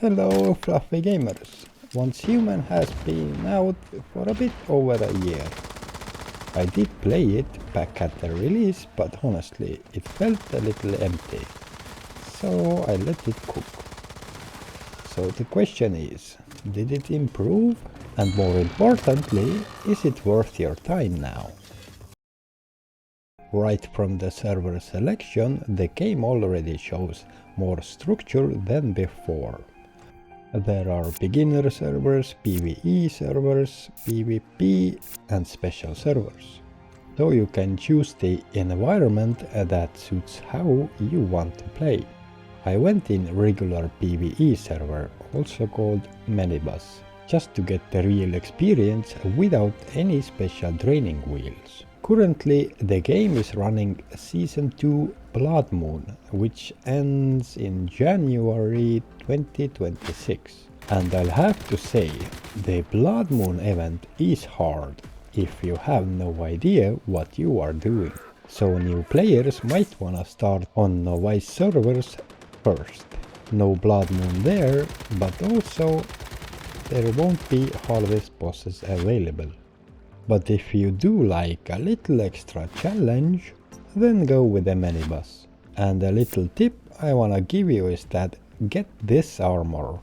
Hello fluffy gamers. Once Human has been out for a bit over a year. I did play it back at the release, but honestly it felt a little empty. So I let it cook. So the question is, did it improve? And more importantly, is it worth your time now? Right from the server selection, the game already shows more structure than before. There are beginner servers, PvE servers, PvP and special servers. So you can choose the environment that suits how you want to play. I went in regular PvE server, also called minibus, just to get the real experience without any special training wheels. Currently the game is running Season 2 Blood Moon, which ends in January 2026. And I'll have to say, the Blood Moon event is hard if you have no idea what you are doing. So new players might wanna start on novice servers first. No Blood Moon there, but also there won't be harvest bosses available. But if you do like a little extra challenge, then go with the minibus. And a little tip I wanna give you is that get this armor.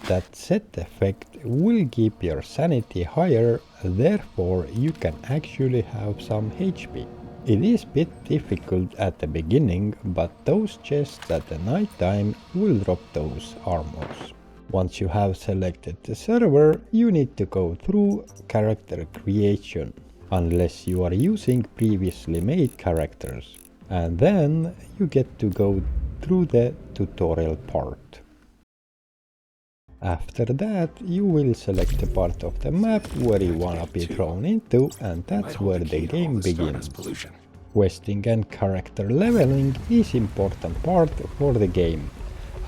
That set effect will keep your sanity higher, therefore you can actually have some HP. It is a bit difficult at the beginning, but those chests at the night time will drop those armors. Once you have selected the server, you need to go through character creation, unless you are using previously made characters. And then you get to go through the tutorial part. After that, you will select the part of the map where you wanna be thrown into, and that's where the game begins. Questing and character leveling is important part for the game,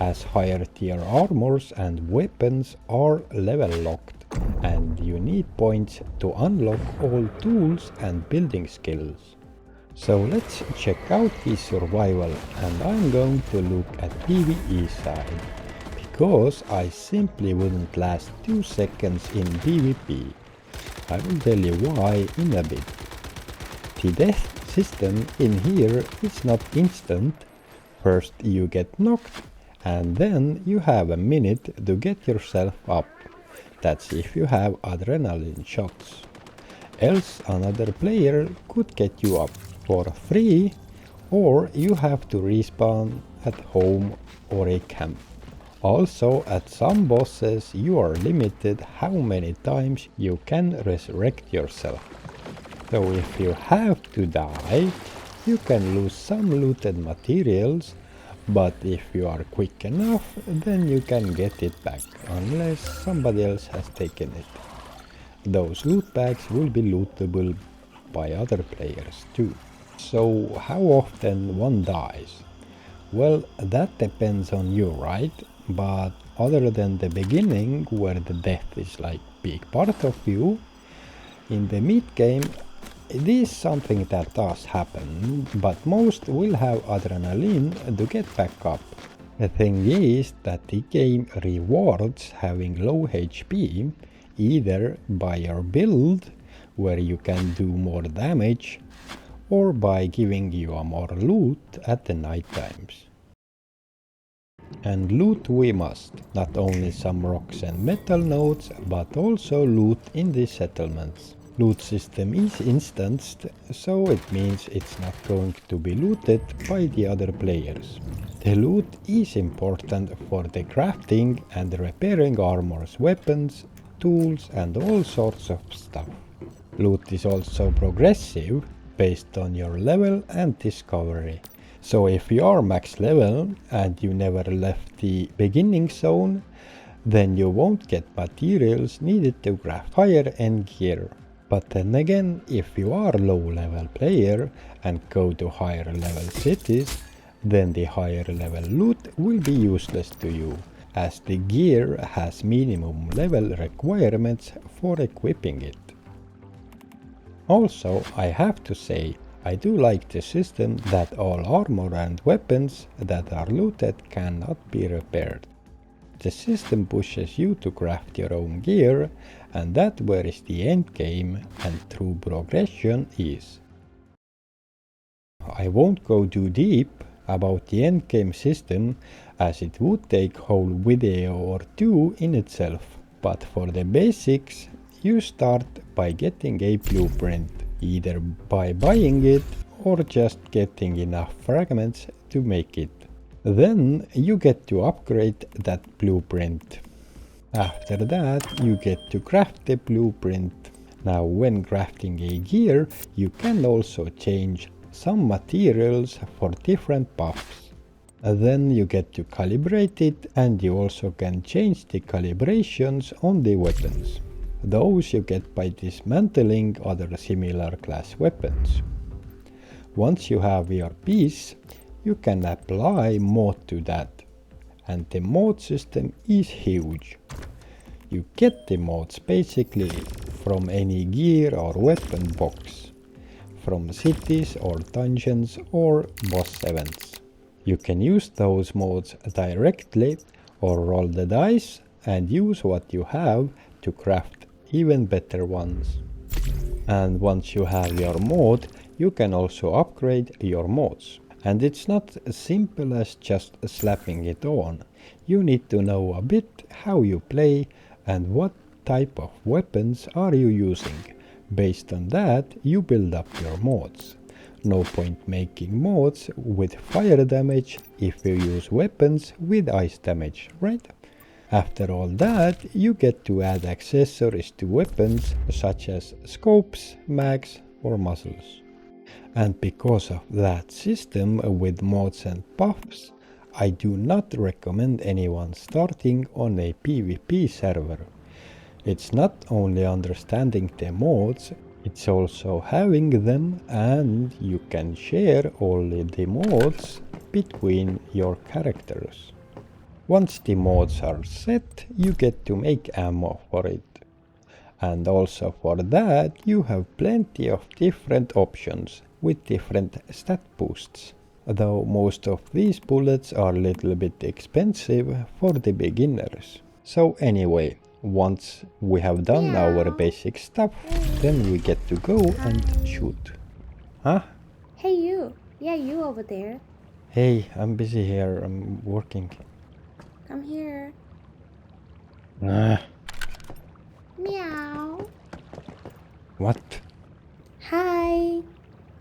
as higher tier armors and weapons are level locked, and you need points to unlock all tools and building skills. So let's check out the survival, and I'm going to look at PvE side, because I simply wouldn't last 2 seconds in PvP. I will tell you why in a bit. The death system in here is not instant. First you get knocked, and then you have a minute to get yourself up. That's if you have adrenaline shots. Else another player could get you up for free, or you have to respawn at home or a camp. Also, at some bosses you are limited how many times you can resurrect yourself. So if you have to die, you can lose some looted materials, but if you are quick enough, then you can get it back, unless somebody else has taken it. Those loot bags will be lootable by other players too. So how often one dies? Well, that depends on you, right? But other than the beginning, where the death is like big part of you, in the mid game it is something that does happen, but most will have adrenaline to get back up. The thing is that the game rewards having low HP, either by your build, where you can do more damage, or by giving you a more loot at the night times. And loot we must, not only some rocks and metal nodes, but also loot in the settlements. Loot system is instanced, so it means it's not going to be looted by the other players. The loot is important for the crafting and repairing armors, weapons, tools and all sorts of stuff. Loot is also progressive, based on your level and discovery. So if you are max level and you never left the beginning zone, then you won't get materials needed to craft higher end gear. But then again, if you are low level player and go to higher level cities, then the higher level loot will be useless to you, as the gear has minimum level requirements for equipping it. Also, I have to say, I do like the system that all armor and weapons that are looted cannot be repaired. The system pushes you to craft your own gear, and that's where is the end game and true progression is. I won't go too deep about the endgame system, as it would take whole video or two in itself, but for the basics, you start by getting a blueprint, either by buying it or just getting enough fragments to make it. Then you get to upgrade that blueprint. After that, you get to craft the blueprint. Now, when crafting a gear, you can also change some materials for different buffs. Then you get to calibrate it, and you also can change the calibrations on the weapons. Those you get by dismantling other similar class weapons. Once you have your piece, you can apply mod to that, and the mod system is huge. You get the mods basically from any gear or weapon box, from cities or dungeons or boss events. You can use those mods directly or roll the dice and use what you have to craft even better ones. And once you have your mod, you can also upgrade your mods. And it's not as simple as just slapping it on. You need to know a bit how you play and what type of weapons are you using. Based on that, you build up your mods. No point making mods with fire damage if you use weapons with ice damage, right? After all that, you get to add accessories to weapons such as scopes, mags or muzzles. And because of that system with mods and buffs, I do not recommend anyone starting on a PvP server. It's not only understanding the mods, it's also having them, and you can share all the mods between your characters. Once the mods are set, you get to make ammo for it. And also for that, you have plenty of different options with different stat boosts. Though most of these bullets are a little bit expensive for the beginners. So anyway, once we have done our basic stuff, then we get to go and shoot. Huh? Hey you! Yeah, you over there. Hey, I'm busy here, I'm working. Come here. Ah, Meow. what? Hi!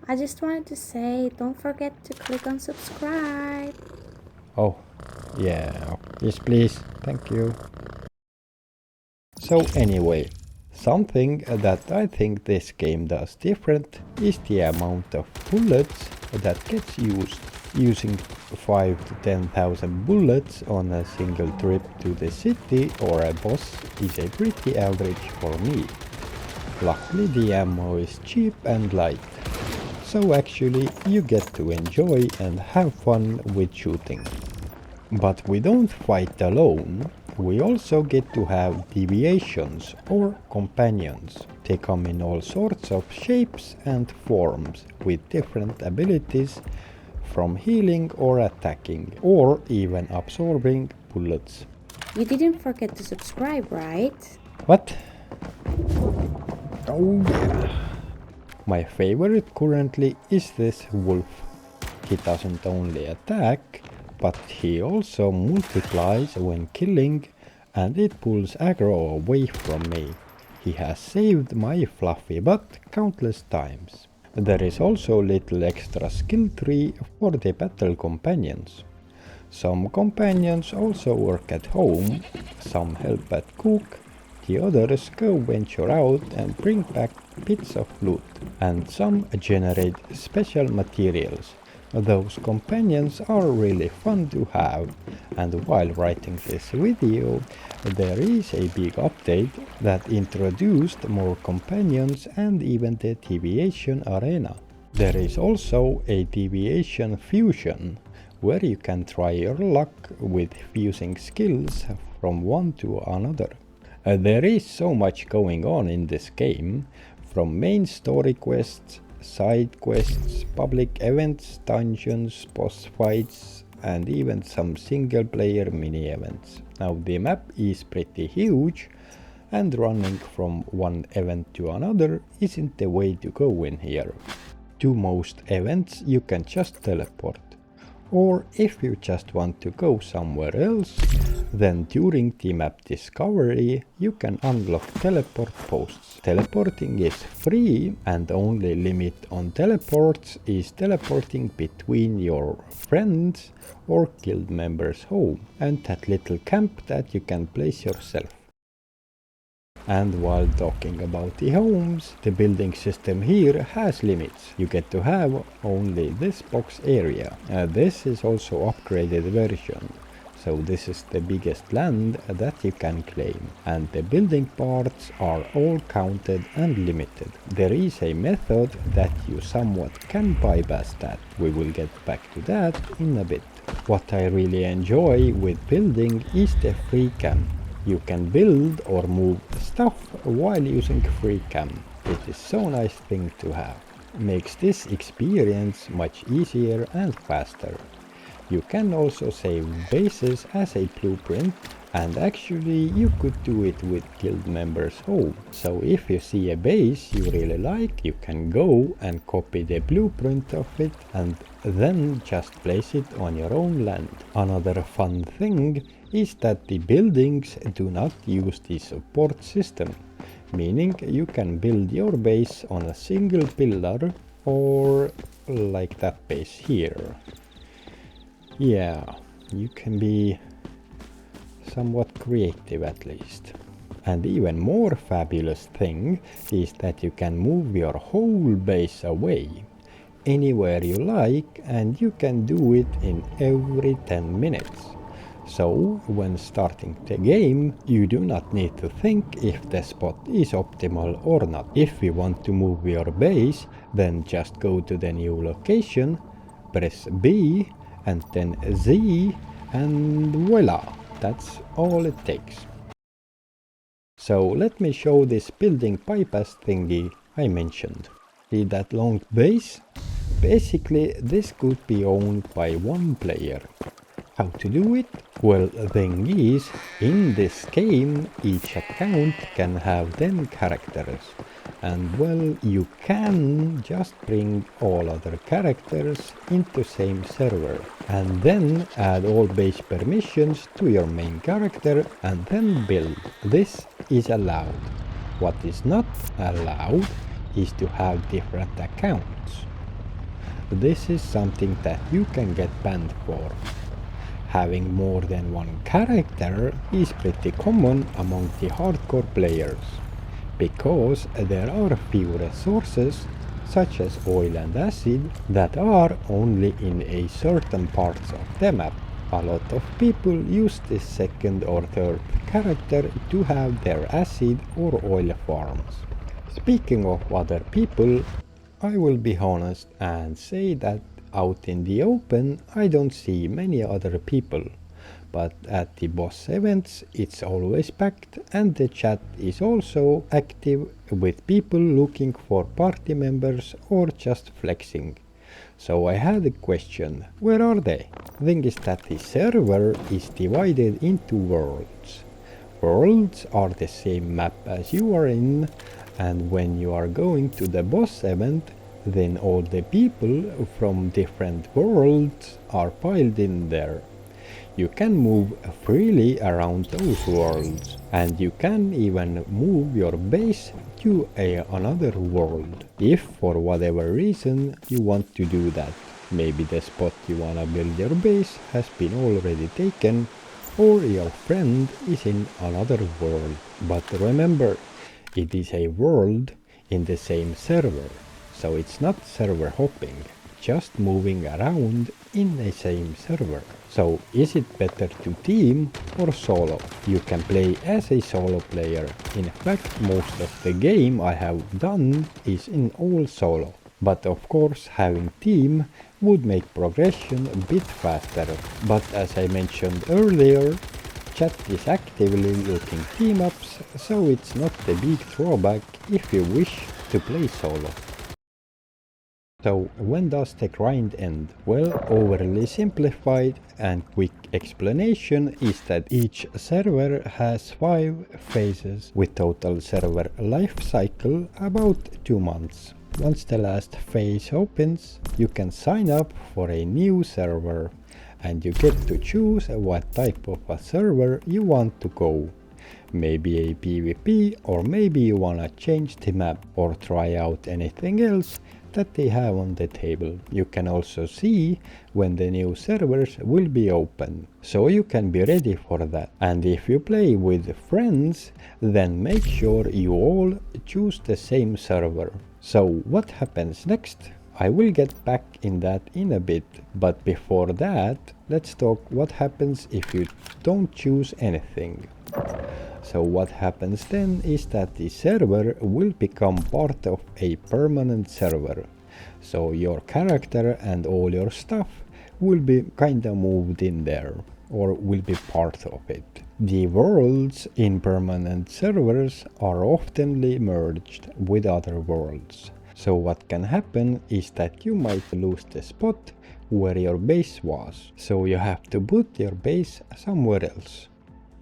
I just wanted to say, don't forget to click on subscribe. Oh, yeah, yes please, thank you. So anyway, something that I think this game does different is the amount of bullets that gets used. Using 5 to 10,000 bullets on a single trip to the city or a boss is a pretty average for me. Luckily the ammo is cheap and light. So actually you get to enjoy and have fun with shooting. But we don't fight alone, we also get to have deviations or companions. They come in all sorts of shapes and forms with different abilities, from healing or attacking, or even absorbing bullets. You didn't forget to subscribe, right? What? Oh yeah. My favorite currently is this wolf. He doesn't only attack, but he also multiplies when killing, and it pulls aggro away from me. He has saved my fluffy butt countless times. There is also little extra skill tree for the battle companions. Some companions also work at home, some help at cook, the others go venture out and bring back bits of loot, and some generate special materials. Those companions are really fun to have, and while writing this video, there is a big update that introduced more companions and even the deviation arena. There is also a deviation fusion, where you can try your luck with fusing skills from one to another. There is so much going on in this game, from main story quests, side quests, public events, dungeons, boss fights, and even some single player mini events. Now the map is pretty huge, and running from one event to another isn't the way to go in here. To most events you can just teleport. Or if you just want to go somewhere else, then during the map discovery you can unlock teleport posts. Teleporting is free, and the only limit on teleports is teleporting between your friends or guild members' home and that little camp that you can place yourself. And while talking about the homes, the building system here has limits. You get to have only this box area. This is also upgraded version. So this is the biggest land that you can claim. And the building parts are all counted and limited. There is a method that you somewhat can bypass that. We will get back to that in a bit. What I really enjoy with building is the free cam. You can build or move stuff while using free cam. It is so nice thing to have. Makes this experience much easier and faster. You can also save bases as a blueprint, and actually you could do it with guild members' home. So if you see a base you really like, you can go and copy the blueprint of it and then just place it on your own land. Another fun thing is that the buildings do not use the support system, meaning you can build your base on a single pillar, or like that base here. Yeah, you can be somewhat creative at least. And even more fabulous thing is that you can move your whole base away anywhere you like, and you can do it in every 10 minutes. So when starting the game, you do not need to think if the spot is optimal or not. If you want to move your base, then just go to the new location, press B and then Z, and voila, that's all it takes. So let me show this building bypass thingy I mentioned. See that long base? Basically this could be owned by one player. How to do it? Well, the thing is, in this game each account can have 10 characters, and well, you can just bring all other characters into same server and then add all base permissions to your main character and then build. This is allowed. What is not allowed is to have different accounts. This is something that you can get banned for. Having more than one character is pretty common among the hardcore players, because there are few resources, such as oil and acid, that are only in a certain parts of the map. A lot of people use this second or third character to have their acid or oil farms. Speaking of other people, I will be honest and say that out in the open I don't see many other people, but at the boss events it's always packed, and the chat is also active with people looking for party members or just flexing. So I had a question, where are they? Thing is that the server is divided into worlds. Worlds are the same map as you are in, and when you are going to the boss event, then all the people from different worlds are piled in there. You can move freely around those worlds, and you can even move your base to another world, if for whatever reason you want to do that. Maybe the spot you wanna build your base has been already taken, or your friend is in another world. But remember, it is a world in the same server. So it's not server hopping, just moving around in the same server. So is it better to team or solo? You can play as a solo player. In fact, most of the game I have done is in all solo. But of course having team would make progression a bit faster. But as I mentioned earlier, chat is actively looking team ups, so it's not a big drawback if you wish to play solo. So when does the grind end? Well, overly simplified and quick explanation is that each server has 5 phases with total server life cycle about 2 months. Once the last phase opens, you can sign up for a new server and you get to choose what type of a server you want to go. Maybe a PvP, or maybe you wanna change the map or try out anything else that they have on the table. You can also see when the new servers will be open, so you can be ready for that. And if you play with friends, then make sure you all choose the same server. So what happens next? I will get back in that in a bit, but before that, let's talk what happens if you don't choose anything. So what happens then is that the server will become part of a permanent server. So your character and all your stuff will be kinda moved in there, or will be part of it. The worlds in permanent servers are often merged with other worlds. So what can happen is that you might lose the spot where your base was. So you have to put your base somewhere else.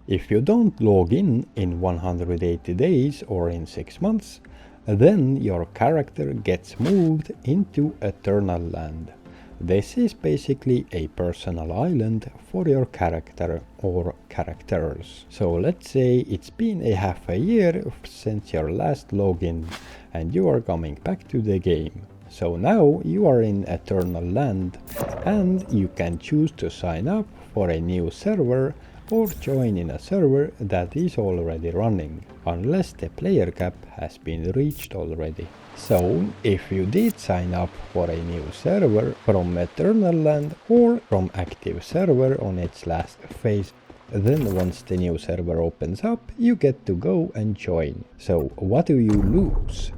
If you don't log in 180 days or in 6 months, then your character gets moved into Eternal Land. This is basically a personal island for your character or characters. So let's say it's been a half a year since your last login and you are coming back to the game. So now you are in Eternal Land and you can choose to sign up for a new server or join in a server that is already running, unless the player cap has been reached already. So, if you did sign up for a new server from Eternal Land or from active server on its last phase, then once the new server opens up, you get to go and join. So, what do you lose?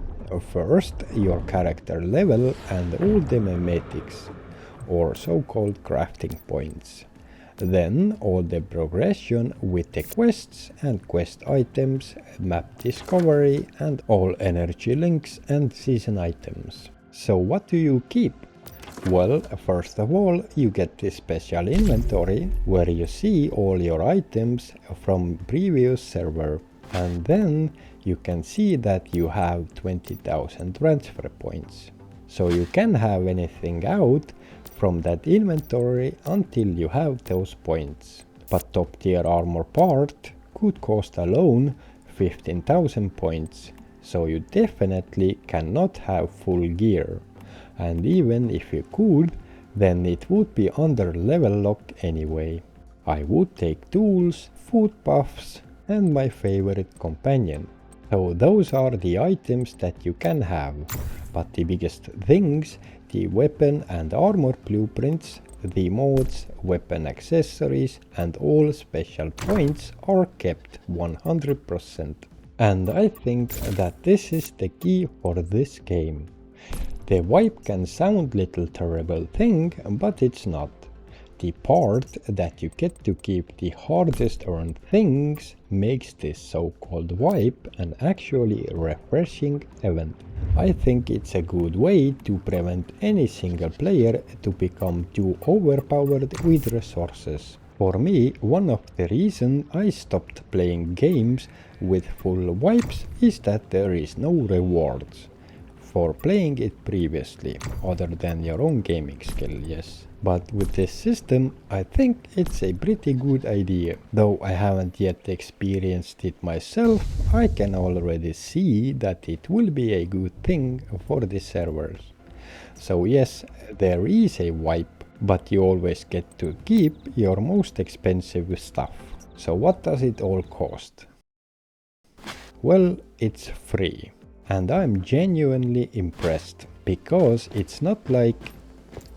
First, your character level and all the memetics, or so-called crafting points. Then all the progression with the quests and quest items, map discovery and all energy links and season items. So what do you keep? Well, first of all, you get this special inventory where you see all your items from previous server, and then you can see that you have 20,000 transfer points. So you can have anything out from that inventory until you have those points. But top tier armor part could cost alone 15,000 points, so you definitely cannot have full gear. And even if you could, then it would be under level lock anyway. I would take tools, food buffs, and my favorite companion. So those are the items that you can have. But the biggest things, the weapon and armor blueprints, the mods, weapon accessories, and all special points are kept 100%. And I think that this is the key for this game. The wipe can sound little terrible thing, but it's not. The part that you get to keep the hardest earned things makes this so-called wipe an actually refreshing event. I think it's a good way to prevent any single player to become too overpowered with resources. For me, one of the reasons I stopped playing games with full wipes is that there is no rewards for playing it previously, other than your own gaming skill, yes. But with this system, I think it's a pretty good idea. Though I haven't yet experienced it myself, I can already see that it will be a good thing for the servers. So yes, there is a wipe, but you always get to keep your most expensive stuff. So what does it all cost? Well, it's free. And I'm genuinely impressed, because it's not like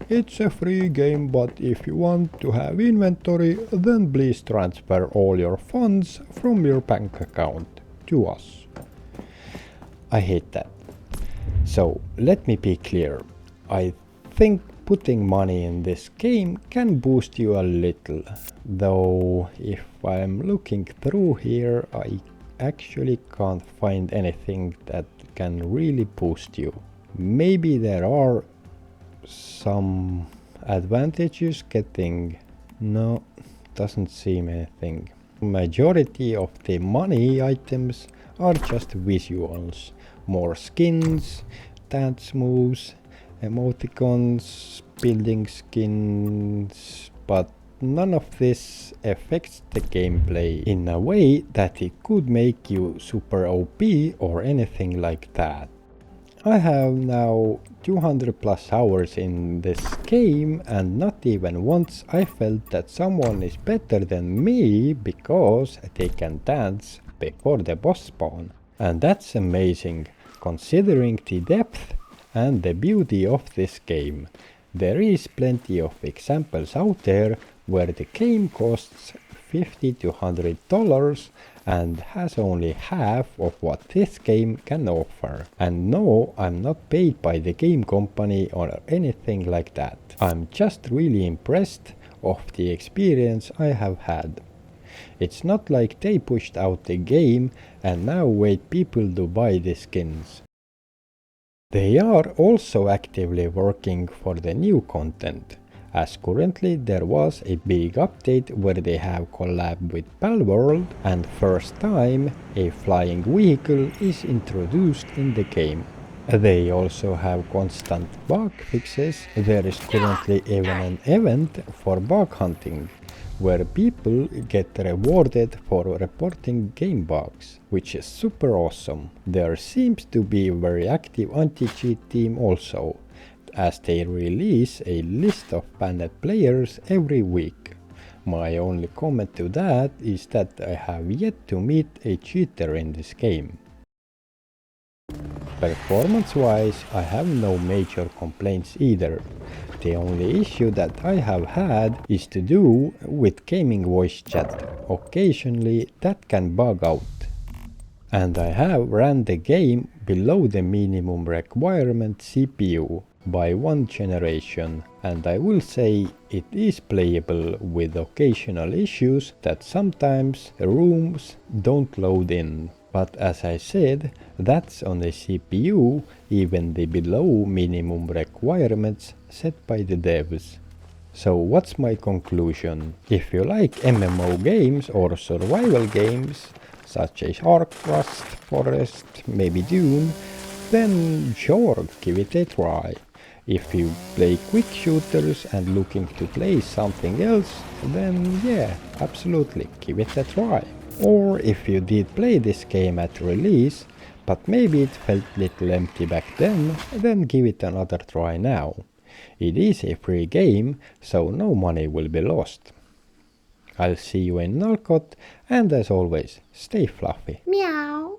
it's a free game, but if you want to have inventory, then please transfer all your funds from your bank account to us. I hate that. So let me be clear. I think putting money in this game can boost you a little, though if I'm looking through here, I actually can't find anything that can really boost you. Maybe there are some advantages getting? No, doesn't seem anything. Majority of the money items are just visuals. More skins, dance moves, emoticons, building skins, but none of this affects the gameplay in a way that it could make you super OP or anything like that. I have now 200 plus hours in this game, and not even once I felt that someone is better than me because they can dance before the boss spawn. And that's amazing, considering the depth and the beauty of this game. There is plenty of examples out there where the game costs $50 to $100 and has only half of what this game can offer. And no, I'm not paid by the game company or anything like that. I'm just really impressed of the experience I have had. It's not like they pushed out the game and now wait people to buy the skins. They are also actively working for the new content, as currently there was a big update where they have collabed with Palworld, and first time a flying vehicle is introduced in the game. They also have constant bug fixes. There is currently even an event for bug hunting, where people get rewarded for reporting game bugs, which is super awesome. There seems to be a very active anti-cheat team also, as they release a list of banned players every week. My only comment to that is that I have yet to meet a cheater in this game. Performance-wise, I have no major complaints either. The only issue that I have had is to do with gaming voice chat. Occasionally that can bug out. And I have ran the game below the minimum requirement CPU by one generation, and I will say it is playable with occasional issues that sometimes rooms don't load in. But as I said, that's on the CPU, even the below minimum requirements set by the devs. So what's my conclusion? If you like MMO games or survival games, such as Ark, Rust, Forest, maybe Dune, then sure, give it a try. If you play quick shooters and looking to play something else, then yeah, absolutely, give it a try. Or if you did play this game at release, but maybe it felt little empty back then give it another try now. It is a free game, so no money will be lost. I'll see you in Nalcot, and as always, stay fluffy. Meow.